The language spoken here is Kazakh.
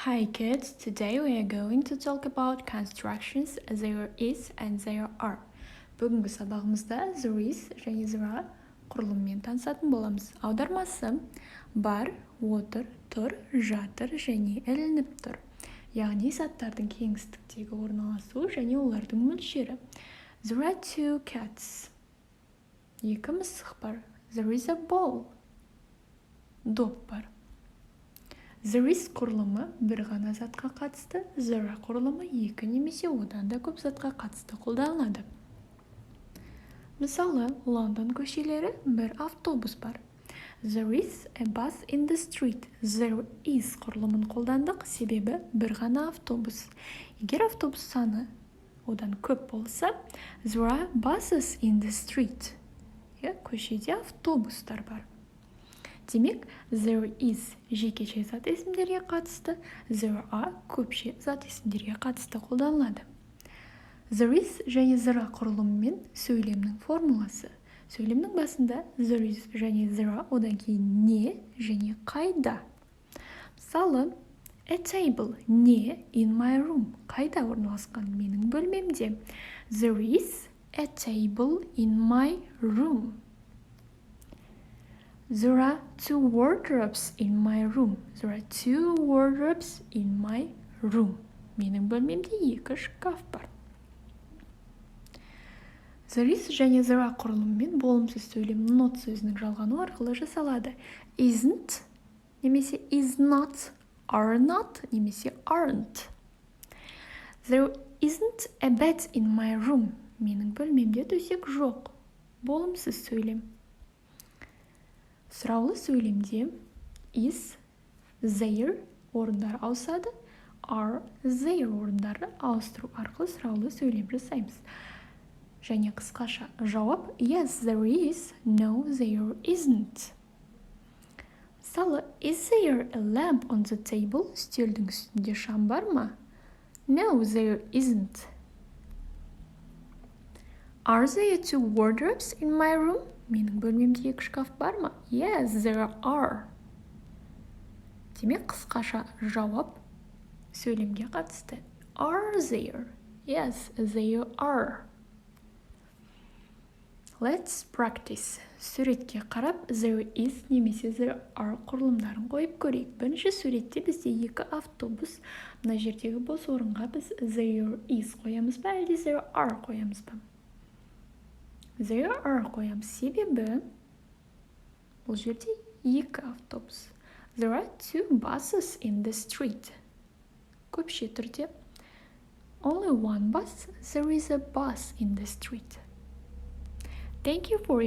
Hi kids, today we are going to talk about constructions there is and there are. Бүгінгі сабағымызда there is және there are құрылыммен танысатын боламыз. Аудармасы бар, отыр, тұр, жатыр және ілініп тұр. Яғни заттардың кеңістіктегі орналасуы және олардың мөлшері. There are two cats. Екі мысық бар. There is a ball. Доп бар. There is құрылымы бір ғана затқа қатысты, there are құрылымы екі немесе одан да көп затқа қатысты қолданылады. Мысалы, Лондон көшелері бір автобус бар. There is a bus in the street. There is құрылымын қолдандық, себебі бір ғана автобус. Егер автобус саны одан көп болса, there are buses in the street. Көшеде автобустар бар. Демек, there is жекеше зат есімдерге қатысты, there are көпше зат есімдерге қатысты қолданылады. There is және there are құрылымымен сөйлемнің формуласы. Сөйлемнің басында there is және there are, одан кейін не және қайда. Мысалы, a table не in my room, қайда орналасқан менің бөлмемде. There is a table in my room. There are two wardrobes in my room. There are two wardrobes in my room. Менің бөлмемде екі шкаф бар. There is және there are құрылымымен болымсыз сөйлем not сөзінің жалғану арқылы жасалады. Isn't немесе is not, are not немесе aren't. There isn't a bed in my room. Менің бөлмемде төсек жоқ. Болымсыз сөйлем. Сұраулы сөйлемде is, there орындары ауысады, are, there орындары ауыстыру арқылы сұраулы сөйлем жасаймыз. Және қысқаша жауап yes, there is, no, there isn't. Мысалы, is there a lamp on the table? Үстелдің үстінде шам бар ма? No, there isn't. Are there two wardrobes in my room? Менің бөлмемде екі шкаф бар ма? Yes, there are. Демек, қысқаша жауап сөйлемге қатысты. Are there? Yes, there are. Let's practice. Суретке қарап, there is немесе there are құрылымдарын қойып көрейік. Бірінші суретте бізде екі автобус. Мына жердегі бос орынға біз there is қоямыз ба, әлде there are қоямыз ба? There are қоямыз, себебі бұл жерде екі автобус. There are two buses in the street. Көпше түрде only one bus, there is a bus in the street. Thank you for